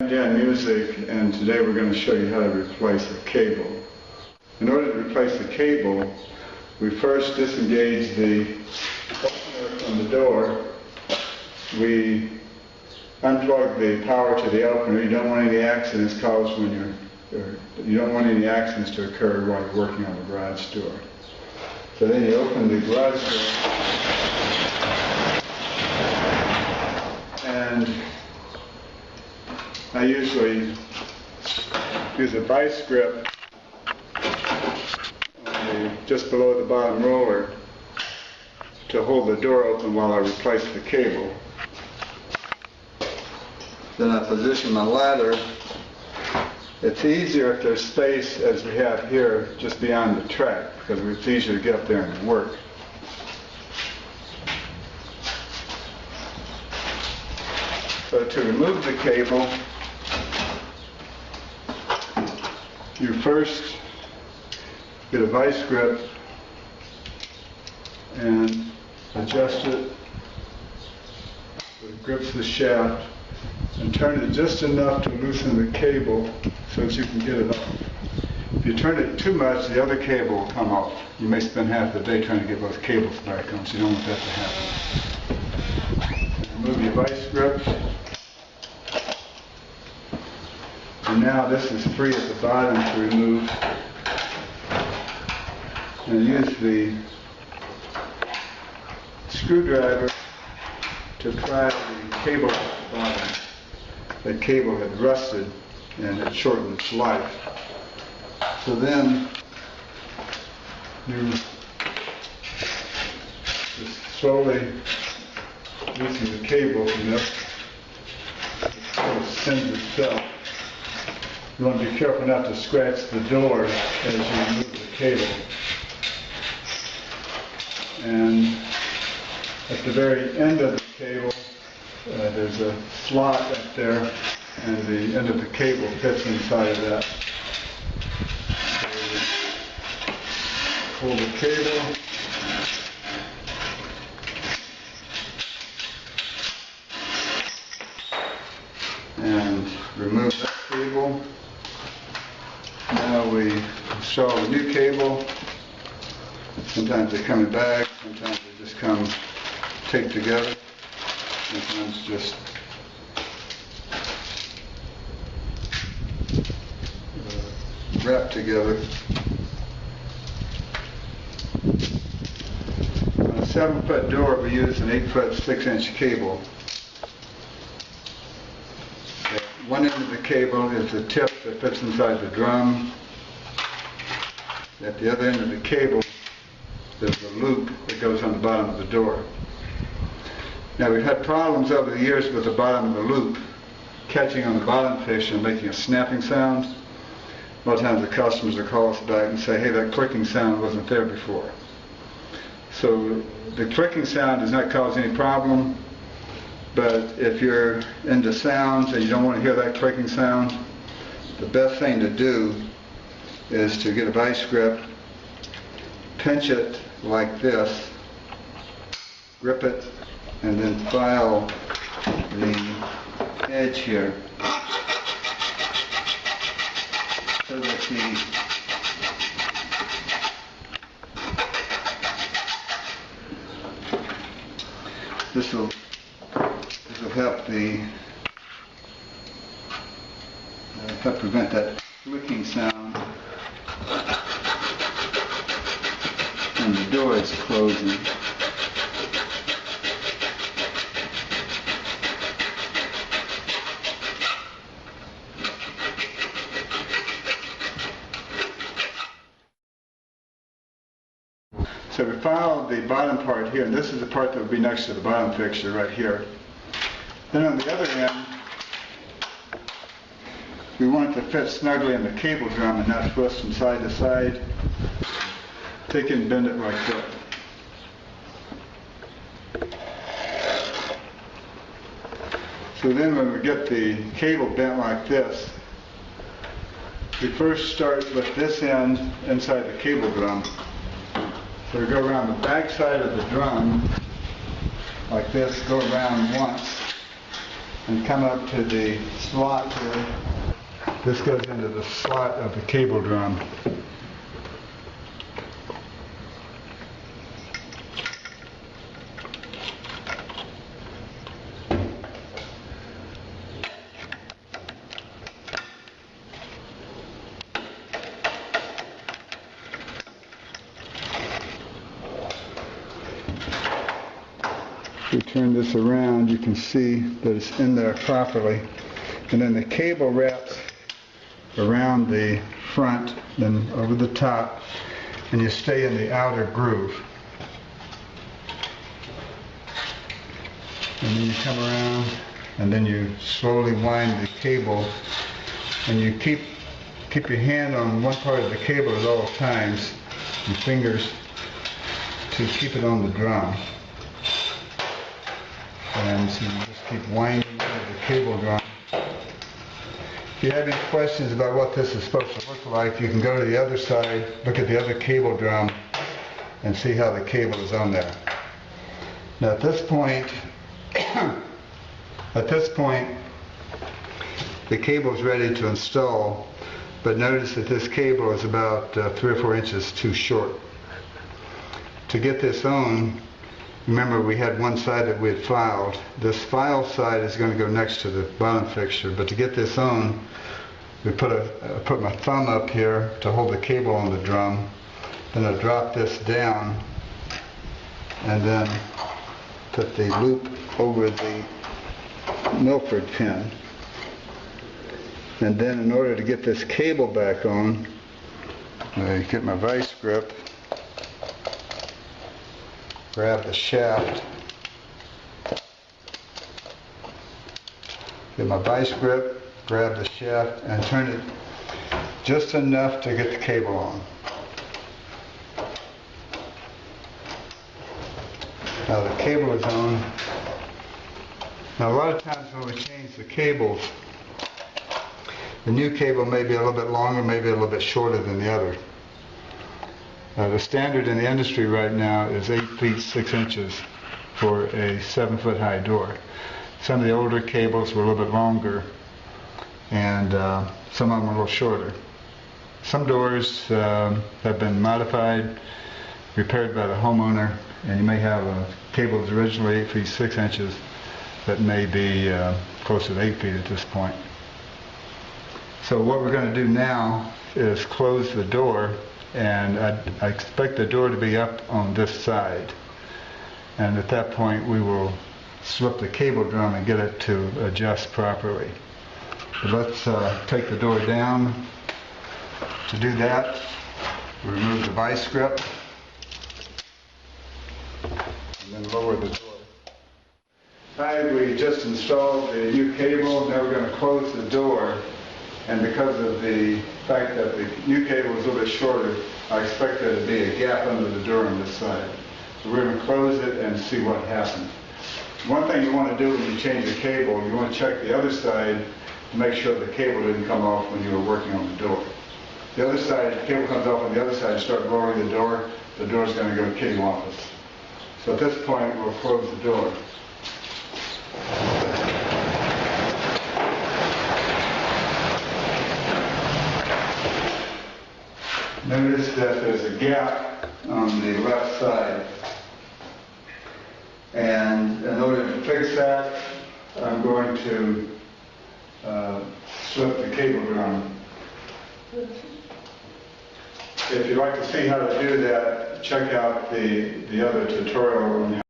Again, music, and today we're going to show you how to replace a cable. In order to replace the cable, we first disengage the opener from the door. We unplug the power to the opener. You don't want any accidents caused when you don't want any accidents to occur while you're working on the garage door. So then you open the garage door, and I usually use a vice grip just below the bottom roller to hold the door open while I replace the cable. Then I position my ladder. It's easier if there's space, as we have here, just beyond the track, because it's easier to get up there and work. So to remove the cable, you first get a vice grip and adjust it so it grips the shaft, and turn it just enough to loosen the cable so that you can get it off. If you turn it too much, the other cable will come off. You may spend half the day trying to get both cables back on, so you don't want that to happen. Remove your vice grips. And now this is free at the bottom to remove. And use the screwdriver to pry the cable at the bottom. That cable had rusted and it shortened its life. So then you just slowly loosen the cable from this. It sort of spins itself. You want to be careful not to scratch the door as you remove the cable. And at the very end of the cable, there's a slot up there, and the end of the cable fits inside of that. So pull the cable, and remove that cable. Now we install a new cable. Sometimes they come in bags, sometimes they just come taped together, sometimes just wrapped together. On a 7-foot door, we use an 8-foot 6-inch cable. At one end of the cable is the tip that fits inside the drum. At the other end of the cable, there's a loop that goes on the bottom of the door. Now, we've had problems over the years with the bottom of the loop catching on the bottom fixture and making a snapping sound. A lot of times the customers will call us back and say, hey, that clicking sound wasn't there before. So the clicking sound does not cause any problem, but if you're into sounds and you don't want to hear that clicking sound, the best thing to do is to get a vice grip, pinch it like this, grip it, and then file the edge here so that this will help help prevent that clicking sound when the door is closing. So we file the bottom part here, and this is the part that would be next to the bottom fixture right here. Then on the other end, we want it to fit snugly in the cable drum and not twist from side to side. Take it and bend it like that. So then when we get the cable bent like this, we first start with this end inside the cable drum. So we go around the back side of the drum like this, go around once, and come up to the slot here. This goes into the slot of the cable drum. If we turn this around, you can see that it's in there properly. And then the cable wraps around the front, then over the top, and you stay in the outer groove. And then you come around, and then you slowly wind the cable, and you keep your hand on one part of the cable at all times, your fingers, to keep it on the drum. And so you just keep winding the cable drum. If you have any questions about what this is supposed to look like, you can go to the other side, look at the other cable drum, and see how the cable is on there. Now at this point, the cable is ready to install, but notice that this cable is about 3 or 4 inches too short. To get this on, remember we had one side that we had filed. This file side is going to go next to the bottom fixture, but to get this on, we put my thumb up here to hold the cable on the drum. Then I drop this down and then put the loop over the Milford pin. And then in order to get this cable back on, I get my vice grip, grab the shaft, get my vice grip, grab the shaft, and turn it just enough to get the cable on. Now the cable is on. Now a lot of times when we change the cables, the new cable may be a little bit longer, maybe a little bit shorter than the other. The standard in the industry right now is 8 feet 6 inches for a 7-foot high door. Some of the older cables were a little bit longer, and some of them were a little shorter. Some doors have been modified, repaired by the homeowner, and you may have a cable that's originally 8 feet 6 inches that may be closer to 8 feet at this point. So what we're going to do now is close the door, and I expect the door to be up on this side. And at that point we will slip the cable drum and get it to adjust properly. So let's take the door down. To do that, we remove the vice grip and then lower the door. Alright, we just installed the new cable. Now we're going to close the door. And because of the fact that the new cable is a little bit shorter, I expect there to be a gap under the door on this side. So we're going to close it and see what happens. One thing you want to do when you change the cable, you want to check the other side to make sure the cable didn't come off when you were working on the door. The other side, the cable comes off on the other side, you start lowering the door is going to go kittywampus. So at this point, we'll close the door. Notice that there's a gap on the left side, and in order to fix that, I'm going to slip the cable drum. If you'd like to see how to do that, check out the other tutorial on